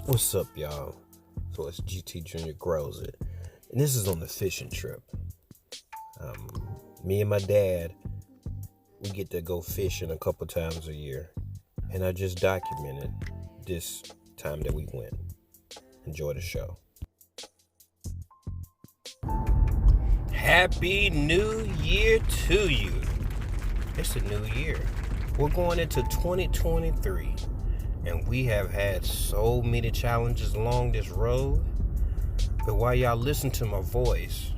What's up, y'all? So it's GT Junior Grows It, and this is on the fishing trip. Me and my dad, we get to go fishing a couple times a year, and I just documented this time that we went. Enjoy the show. Happy New Year to you. It's a new year. We're going into 2023. And we have had so many challenges along this road. But while y'all listen to my voice,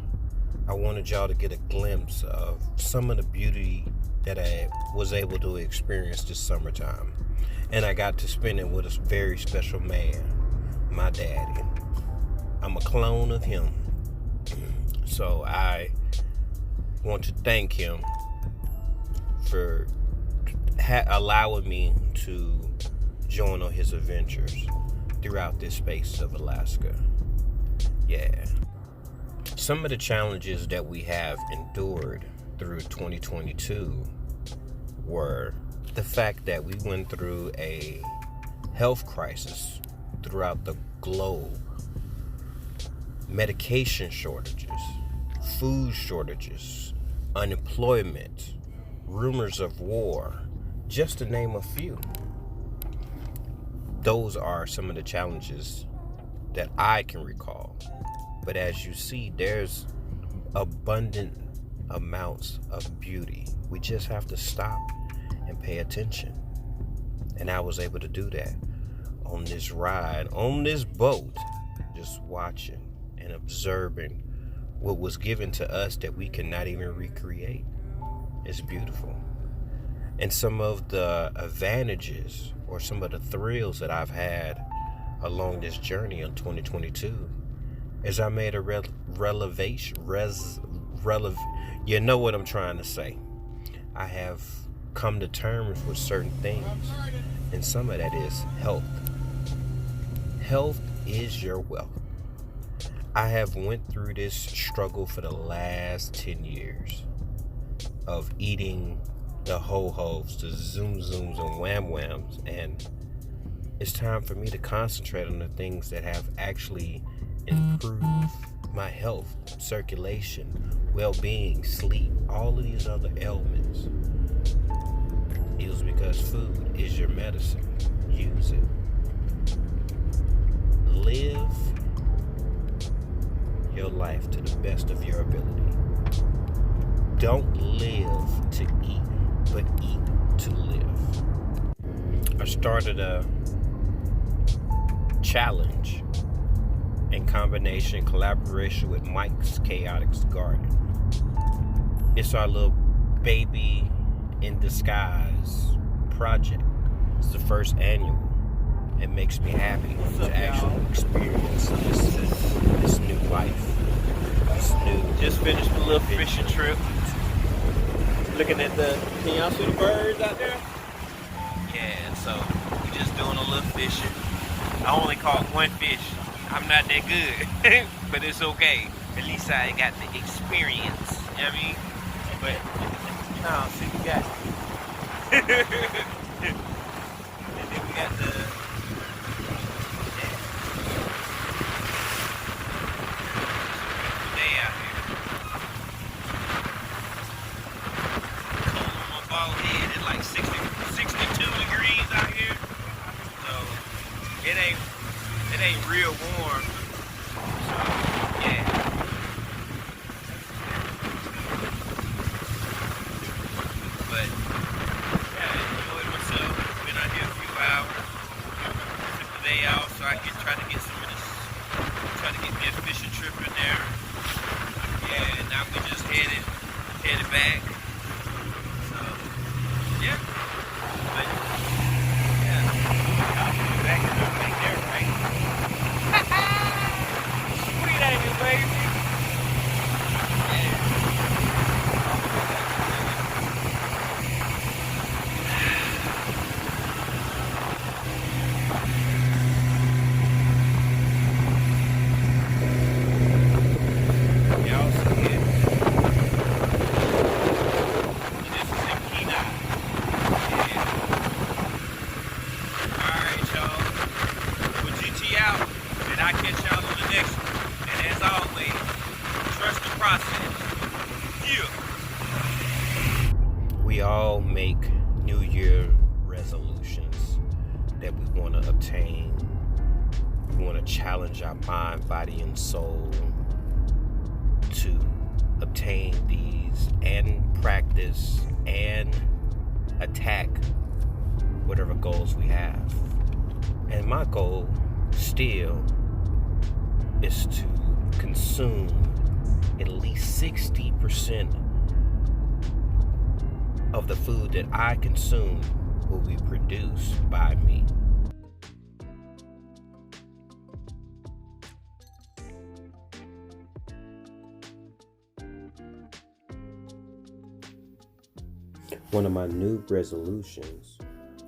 I wanted y'all to get a glimpse of some of the beauty that I was able to experience this summertime. And I got to spend it with a very special man, my daddy. I'm a clone of him. So I want to thank him for allowing me to join on his adventures throughout this space of Alaska. Yeah. Some of the challenges that we have endured through 2022 were the fact that we went through a health crisis throughout the globe, medication shortages, food shortages, unemployment, rumors of war, just to name a few. Those are some of the challenges that I can recall. But as you see, there's abundant amounts of beauty. We just have to stop and pay attention. And I was able to do that on this ride, on this boat, just watching and observing what was given to us that we cannot even recreate. It's beautiful. And some of the advantages or some of the thrills that I've had along this journey in 2022 is I made a you know what I'm trying to say. I have come to terms with certain things, and some of that is health. Health is your wealth. I have went through this struggle for the last 10 years of eating the ho-hos, the zoom-zooms and wham-whams, and it's time for me to concentrate on the things that have actually improved my health, circulation, well-being, sleep, all of these other ailments. It was because food is your medicine. Use it. Live your life to the best of your ability. Don't live to eat, but eat to live. I started a challenge in collaboration with Mike's Chaotic Garden. It's our little baby in disguise project. It's the first annual. It makes me happy to actually experience this new life. Just finished a little fishing trip. Looking at can y'all see the birds out there? Yeah, so we just doing a little fishing. I only caught one fish. I'm not that good, but it's okay. At least I got the experience, you know what I mean? But, no, see, we got and then we got the, day out here. Cold on my bald head, it's like 62 degrees out here. So, it ain't real warm. So, yeah. But, yeah, I enjoyed myself. Been out here a few hours. Took the day out so I can try to get some of this, try to get me a fishing trip in there. Yeah, and now we just headed back. So, yeah. But, yeah. I'll be back in everything there, right? Sweet ain't it, baby? Y'all see it? This is in Kenai. Yeah. Alright, y'all. We all make New Year resolutions that we want to obtain. We want to challenge our mind, body, and soul to obtain these and practice and attack whatever goals we have. And my goal still is to consume at least 60% of the food that I consume will be produced by me. One of my new resolutions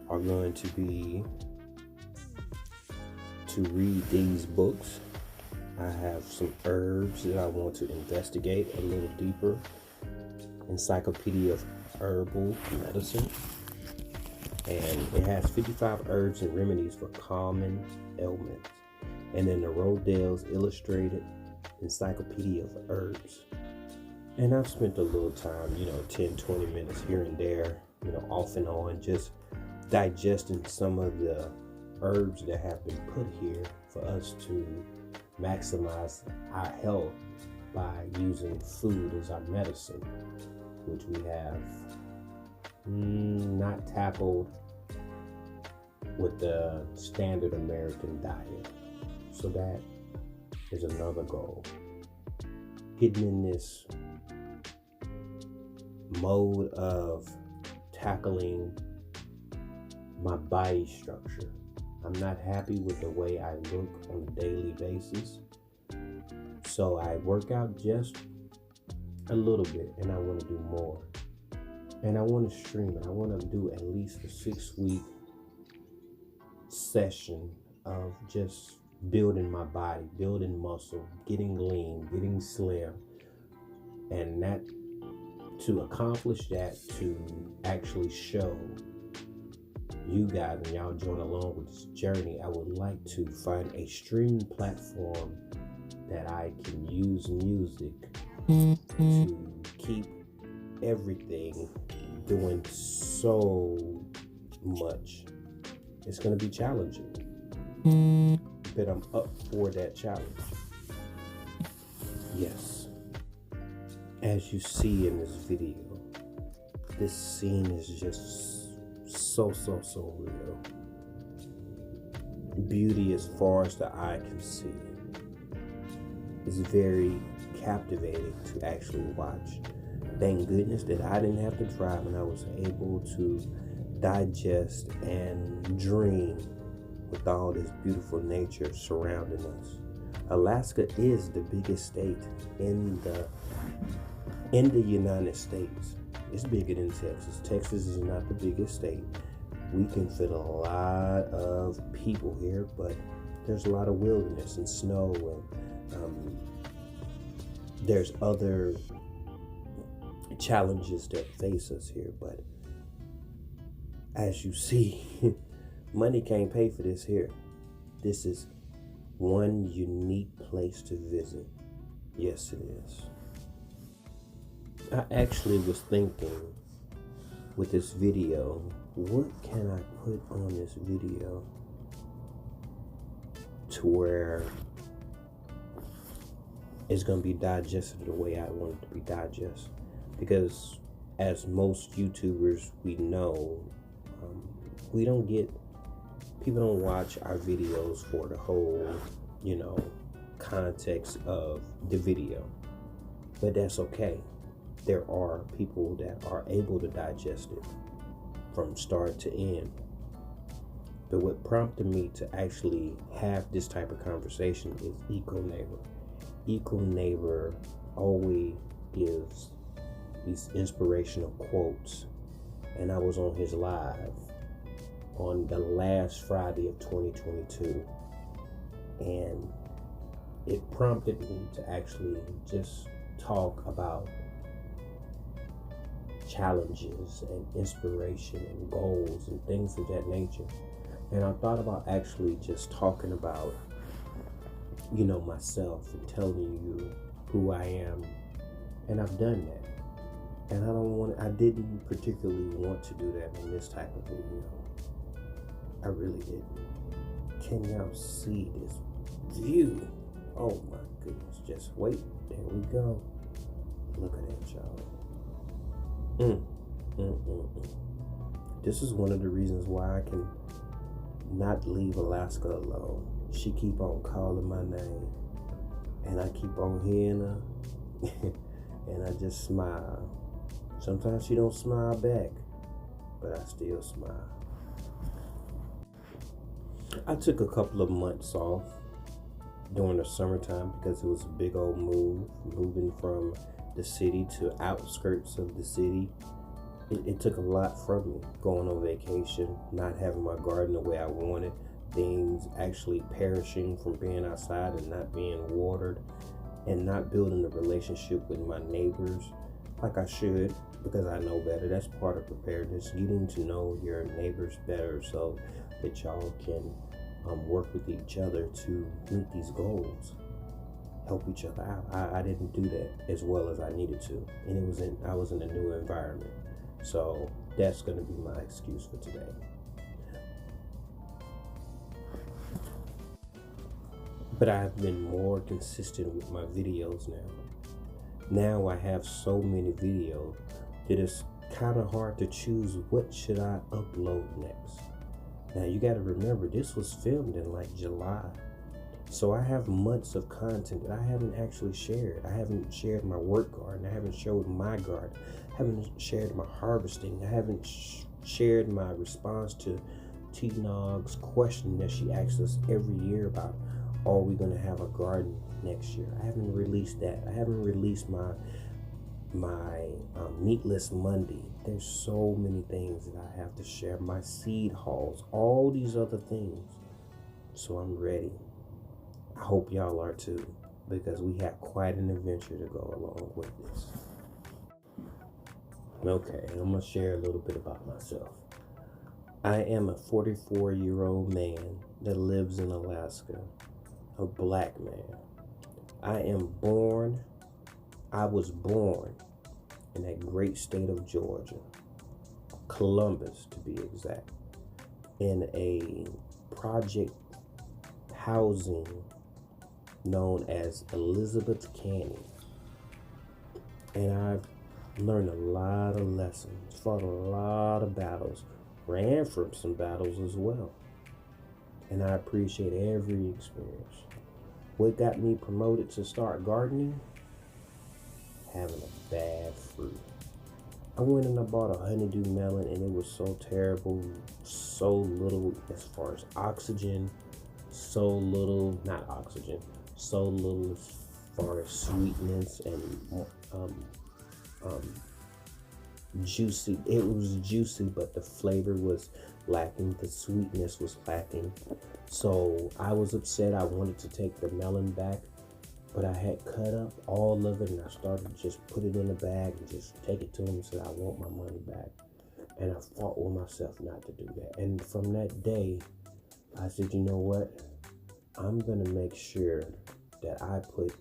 are going to be to read these books. I have some herbs that I want to investigate a little deeper. Encyclopedia of Herbal Medicine. And it has 55 herbs and remedies for common ailments. And then the Rodale's Illustrated Encyclopedia of Herbs. And I've spent a little time, 10, 20 minutes here and there, off and on, just digesting some of the herbs that have been put here for us to maximize our health by using food as our medicine, which we have not tackled with the standard American diet. So that is another goal. Getting in this mode of tackling my body structure. I'm not happy with the way I look on a daily basis. So I work out just a little bit and I want to do more. And I want to stream it. I want to do at least a 6-week session of just building my body, building muscle, getting lean, getting slim. And that, to accomplish that, to actually show you guys and y'all join along with this journey, I would like to find a streaming platform that I can use music to keep everything doing so much. It's going to be challenging, but I'm up for that challenge. Yes. As you see in this video, this scene is just so real. Beauty as far as the eye can see. It's very captivating to actually watch. Thank goodness that I didn't have to drive and I was able to digest and dream with all this beautiful nature surrounding us. Alaska is the biggest state in the United States. It's bigger than Texas. Texas is not the biggest state. We can fit a lot of people here, but there's a lot of wilderness and snow, and there's other challenges that face us here. But as you see, money can't pay for this here. This is one unique place to visit. Yes, it is. I actually was thinking with this video, what can I put on this video to where it's going to be digested the way I want it to be digested? Because as most YouTubers we know, people don't watch our videos for the whole, context of the video. But that's okay. There are people that are able to digest it from start to end. But what prompted me to actually have this type of conversation is EcoNeighbor. EcoNeighbor always gives these inspirational quotes, and I was on his live on the last Friday of 2022, and it prompted me to actually just talk about challenges and inspiration and goals and things of that nature. And I thought about actually just talking about, myself and telling you who I am. And I've done that. And I don't want I didn't particularly want to do that in this type of video. I really didn't. Can y'all see this view? Oh my goodness, just wait. There we go. Look at that, y'all. This is one of the reasons why I can not leave Alaska alone. She keep on calling my name, and I keep on hearing her, and I just smile. Sometimes she don't smile back, but I still smile. I took a couple of months off during the summertime because it was a big old move, moving from the city to outskirts of the city. It took a lot from me, going on vacation, not having my garden the way I wanted, things actually perishing from being outside and not being watered, and not building a relationship with my neighbors like I should, because I know better. That's part of preparedness, getting to know your neighbors better so that y'all can work with each other to meet these goals, help each other out. I didn't do that as well as I needed to, and I was in a new environment. So that's going to be my excuse for today. But I've been more consistent with my videos now. Now I have so many videos that it's kind of hard to choose what should I upload next. Now you got to remember, this was filmed in like July. So I have months of content that I haven't actually shared. I haven't shared my work garden. I haven't showed my garden. I haven't shared my harvesting. I haven't shared my response to T-Nog's question that she asks us every year about, are we going to have a garden next year? I haven't released that. I haven't released my Meatless Monday. There's so many things that I have to share. My seed hauls, all these other things. So I'm ready. I hope y'all are too, because we have quite an adventure to go along with this. Okay, I'm going to share a little bit about myself. I am a 44-year-old man that lives in Alaska, a black man. I was born in that great state of Georgia, Columbus to be exact, in a project housing known as Elizabeth Canyon. And I've learned a lot of lessons, fought a lot of battles, ran from some battles as well. And I appreciate every experience. What got me promoted to start gardening? Having a bad fruit. I went and I bought a honeydew melon, and it was so terrible, so little as far as oxygen, so little as far as sweetness and juicy. It was juicy, but the flavor was lacking, the sweetness was lacking. So I was upset. I wanted to take the melon back, but I had cut up all of it, and I started to just put it in a bag and just take it to him and said, I want my money back. And I fought with myself not to do that. And from that day, I said, you know what? I'm going to make sure that I put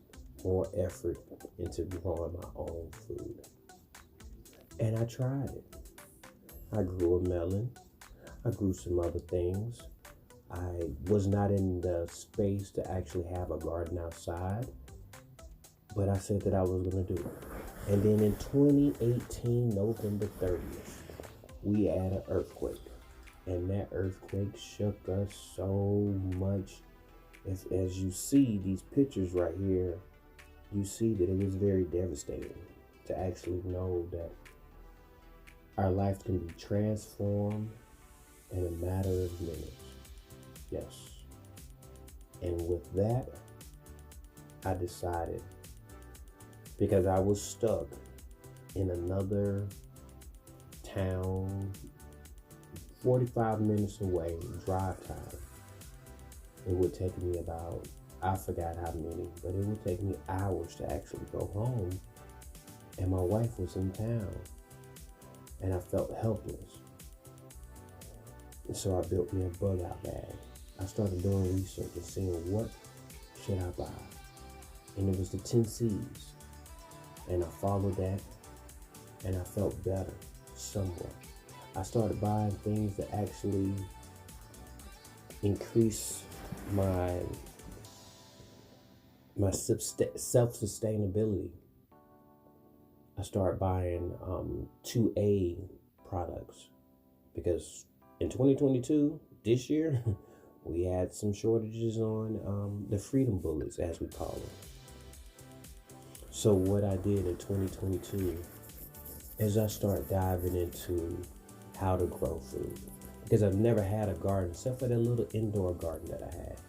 more effort into growing my own food. And I tried it. I grew a melon. I grew some other things. I was not in the space to actually have a garden outside, but I said that I was going to do it. And then in 2018, November 30th, we had an earthquake. And that earthquake shook us so much. As you see these pictures right here, you see that it was very devastating to actually know that our life can be transformed in a matter of minutes. Yes. And with that, I decided, because I was stuck in another town, 45 minutes away, drive time. It would take me about, I forgot how many, but it would take me hours to actually go home. And my wife was in town. And I felt helpless. And so I built me a bug out bag. I started doing research and seeing what should I buy. And it was the 10 C's. And I followed that. and I felt better somewhat. I started buying things that actually increase my self-sustainability. I started buying 2A products because in 2022, this year, we had some shortages on the freedom bullets, as we call them. So what I did in 2022 is I started diving into how to grow food, because I've never had a garden except for that little indoor garden that I had.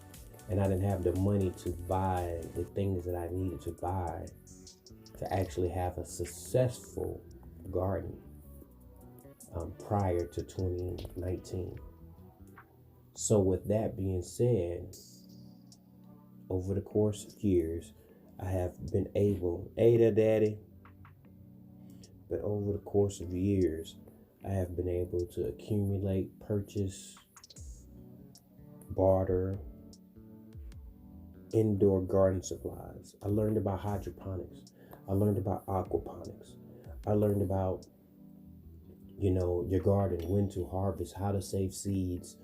And I didn't have the money to buy the things that I needed to buy to actually have a successful garden prior to 2019. So with that being said, over the course of years, I have been able, hey there, daddy, but over the course of years, I have been able to accumulate, purchase, barter, indoor garden supplies. I learned about hydroponics. I learned about aquaponics. I learned about, your garden, when to harvest, how to save seeds,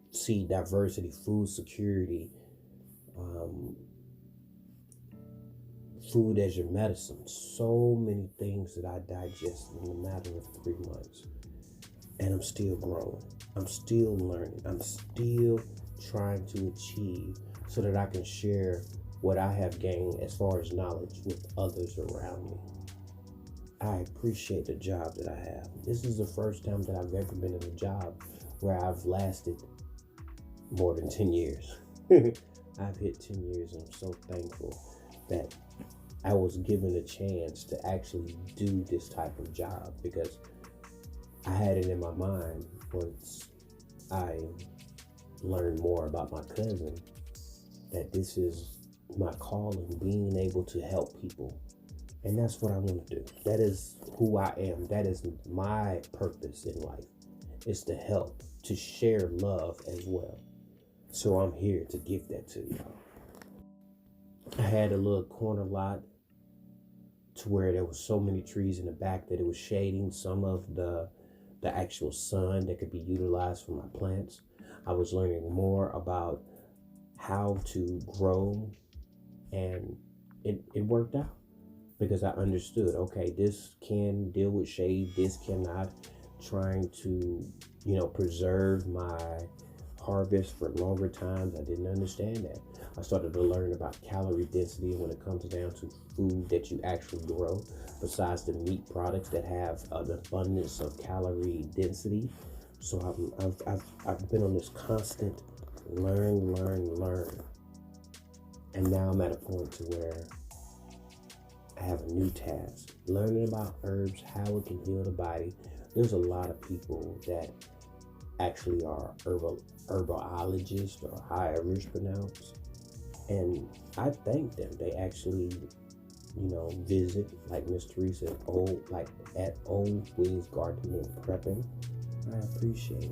seed diversity, food security, food as your medicine. So many things that I digested in a matter of 3 months. And I'm still growing. I'm still learning. I'm still trying to achieve so that I can share what I have gained as far as knowledge with others around me. I appreciate the job that I have. This is the first time that I've ever been in a job where I've lasted more than 10 years. I've hit 10 years, and I'm so thankful that I was given a chance to actually do this type of job, because I had it in my mind once I learned more about my cousin that this is my calling, being able to help people. And that's what I want to do. That is who I am. That is my purpose in life, is to help, to share love as well. So I'm here to give that to y'all. I had a little corner lot to where there was so many trees in the back that it was shading some of the actual sun that could be utilized for my plants. I was learning more about how to grow, and it worked out, because I understood, okay, this can deal with shade, this cannot. Trying to, preserve my harvest for longer times. I didn't understand that. I started to learn about calorie density when it comes down to food that you actually grow, besides the meat products that have an abundance of calorie density. So I've been on this constant learn. And now I'm at a point to where I have a new task, learning about herbs, how it can heal the body. There's a lot of people that actually are herbologists, or however it's pronounced. And I thank them. They actually, visit, like Miss Teresa at Old Wiz Garden and Prepping. I appreciate it.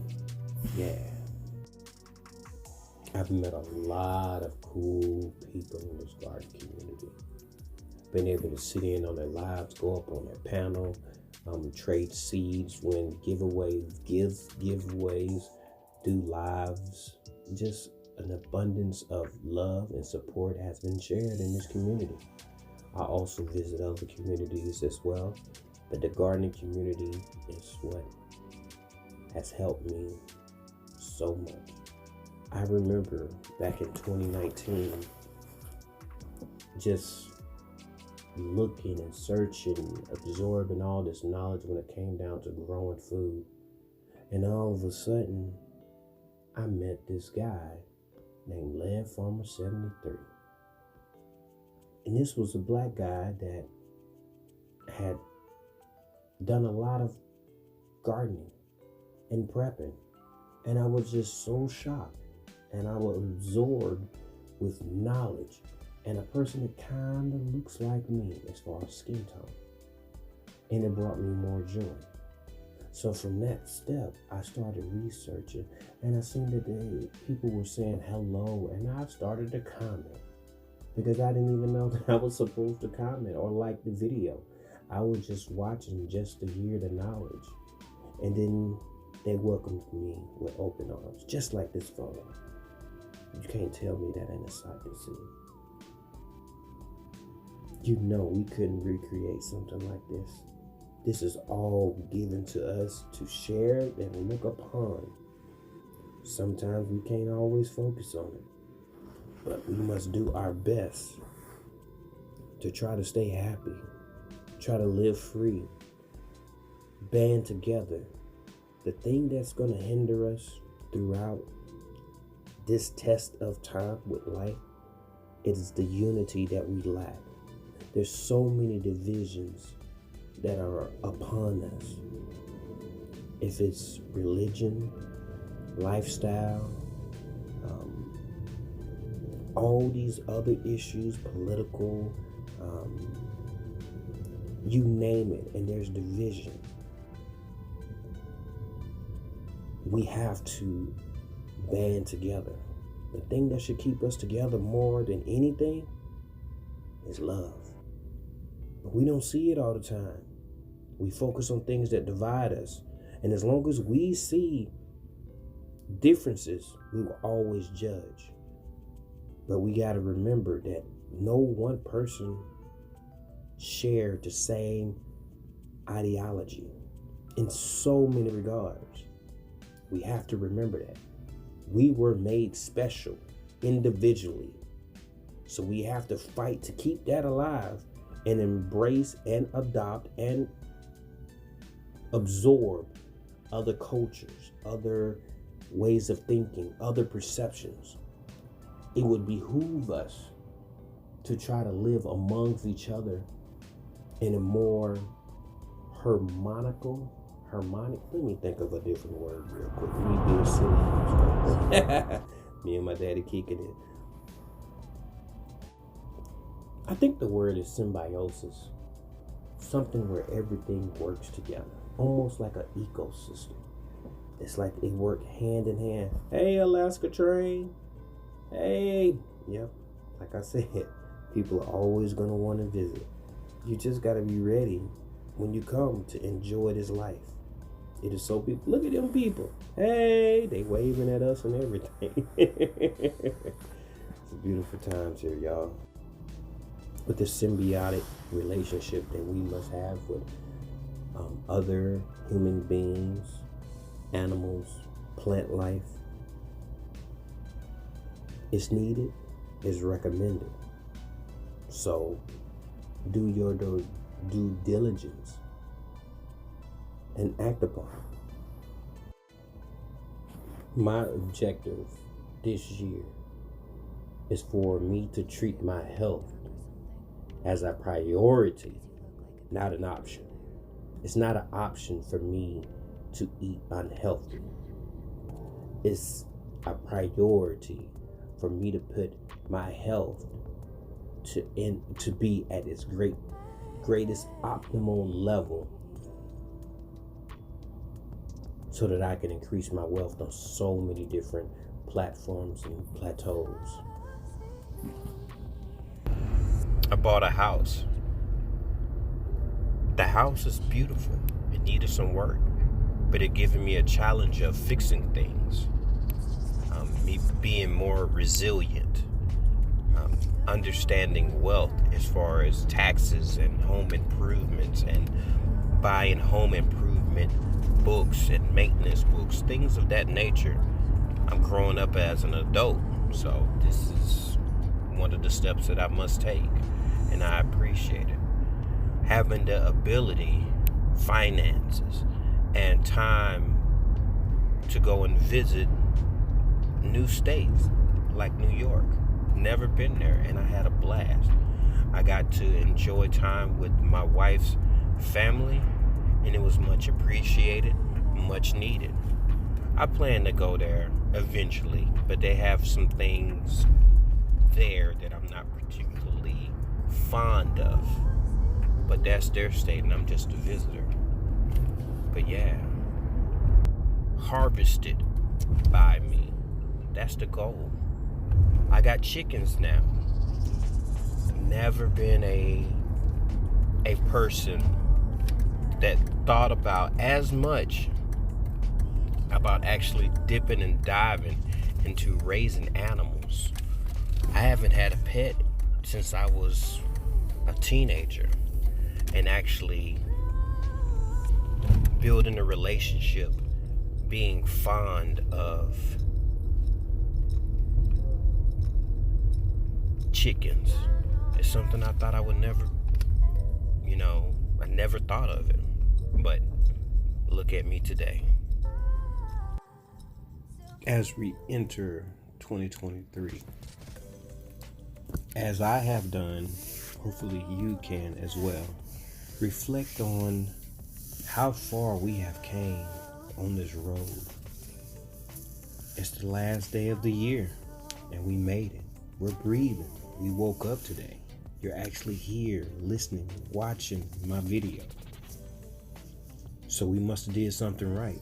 Yeah. I've met a lot of cool people in this garden community. Been able to sit in on their lives, go up on their panel, trade seeds, win giveaways, do lives. Just an abundance of love and support has been shared in this community. I also visit other communities as well, but the gardening community is what has helped me so much. I remember back in 2019, just looking and searching, absorbing all this knowledge when it came down to growing food. And all of a sudden, I met this guy named Land Farmer 73. And this was a black guy that had done a lot of gardening and prepping. And I was just so shocked. And I was absorbed with knowledge, and a person that kind of looks like me as far as skin tone. And it brought me more joy. So from that step, I started researching, and I seen that people were saying hello, and I started to comment, because I didn't even know that I was supposed to comment or like the video. I was just watching just to hear the knowledge. And then they welcomed me with open arms, just like this photo. You can't tell me that ain't a sight to see. You know we couldn't recreate something like this. This is all given to us to share and look upon. Sometimes we can't always focus on it, but we must do our best to try to stay happy, try to live free, band together. The thing that's going to hinder us throughout this test of time with life is the unity that we lack. There's so many divisions that are upon us. If it's religion, lifestyle, all these other issues, political, you name it, and there's division. We have to band together. The thing that should keep us together more than anything is love. But we don't see it all the time. We focus on things that divide us. And as long as we see differences, we will always judge. But we got to remember that no one person shared the same ideology in so many regards. We have to remember that. We were made special individually. So we have to fight to keep that alive and embrace and adopt and absorb other cultures, other ways of thinking, other perceptions. It would behoove us to try to live amongst each other in a more harmonic, let me think of a different word real quick. Me being silly. Me and my daddy kicking it. I think the word is symbiosis. Something where everything works together. Almost like an ecosystem. It's like they work hand in hand. Hey, Alaska train. Hey. Yep. Like I said, people are always going to want to visit. You just got to be ready when you come to enjoy this life. It is so people. Look at them people. Hey, they waving at us and everything. It's beautiful times here, y'all. With this symbiotic relationship that we must have with other human beings, animals, plant life. It's needed, it's recommended. So do your due diligence and act upon it. My objective this year is for me to treat my health as a priority, not an option. It's not an option for me to eat unhealthy. It's a priority for me to put my health to be at its greatest optimal level, so that I can increase my wealth on so many different platforms and plateaus. I bought a house. The house is beautiful. It needed some work, but it given me a challenge of fixing things. Me being more resilient, understanding wealth as far as taxes and home improvements and buying home improvement books and maintenance books, things of that nature. I'm growing up as an adult, so this is one of the steps that I must take, and I appreciate it. Having the ability, finances, and time to go and visit new states like New York. Never been there, and I had a blast. I got to enjoy time with my wife's family, and it was much appreciated, much needed. I plan to go there eventually, but they have some things there that I'm not particularly fond of. But that's their state, and I'm just a visitor. But yeah, harvested by me. That's the goal. I got chickens now. Never been a a person that thought about as much about actually dipping and diving into raising animals. I haven't had a pet since I was a teenager, and actually building a relationship, being fond of chickens is something I thought I would never, I never thought of it. But look at me today. As we enter 2023, as I have done, hopefully you can as well, reflect on how far we have came on this road. It's the last day of the year and we made it. We're breathing. We woke up today. You're actually here listening, watching my video. So we must have did something right.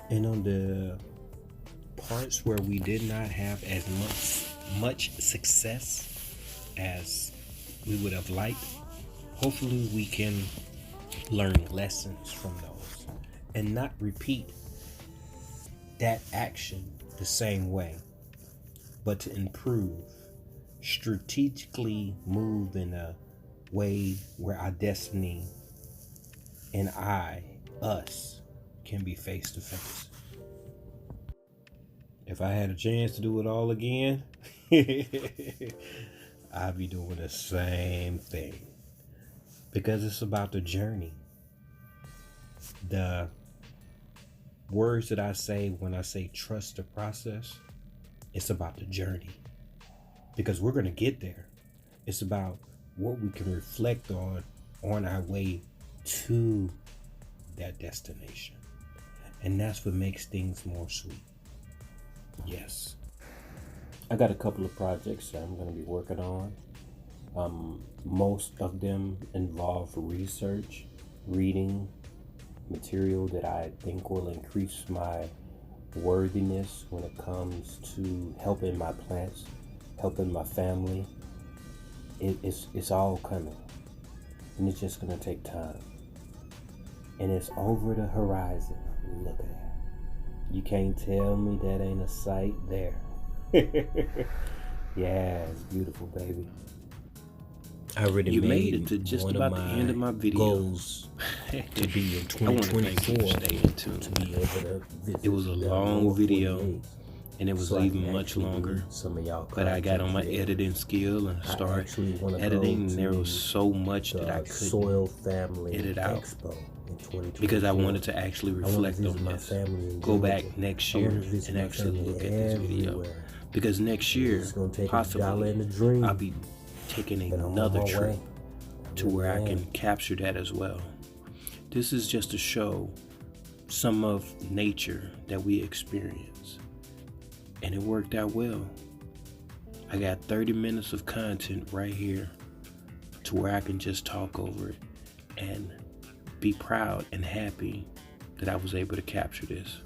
And on the parts where we did not have as much success as we would have liked, hopefully we can learn lessons from those and not repeat that action the same way, but to improve, strategically move in a way where our destiny and us can be face to face. If I had a chance to do it all again, I'd be doing the same thing, because it's about the journey. The words that I say when I say trust the process, it's about the journey, because we're going to get there. It's about what we can reflect on our way to that destination, and that's what makes things more sweet. Yes, I got a couple of projects that I'm going to be working on. Most of them involve research, reading material that I think will increase my worthiness when it comes to helping my plants, helping my family. It's all coming, and it's just going to take time. And it's over the horizon. Look at that. You can't tell me that ain't a sight there. Yeah, it's beautiful, baby. I already made it to just about the end of my video. Goals to be in 2024 to be able to visit. It was a long video, and it was even much longer. But I got on my editing skill and started editing, and there was so much that I couldn't edit out, because I wanted to actually reflect on this. Go back next year and actually look at this video, because next year possibly I'll be taking another trip to where I can capture that as well. This is just to show some of nature that we experience, and it worked out well. I got 30 minutes of content right here to where I can just talk over it and be proud and happy that I was able to capture this.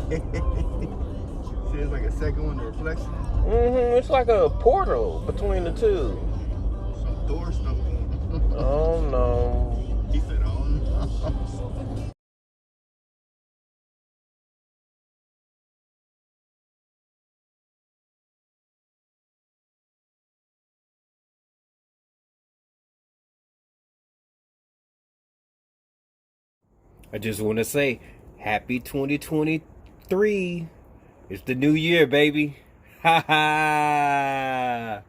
See, it's like a second one, the reflection. It's like a portal between the two. Some Thor stuff. Oh no. He said, oh no. I just want to say, happy 2023. It's the new year, baby. Ha ha.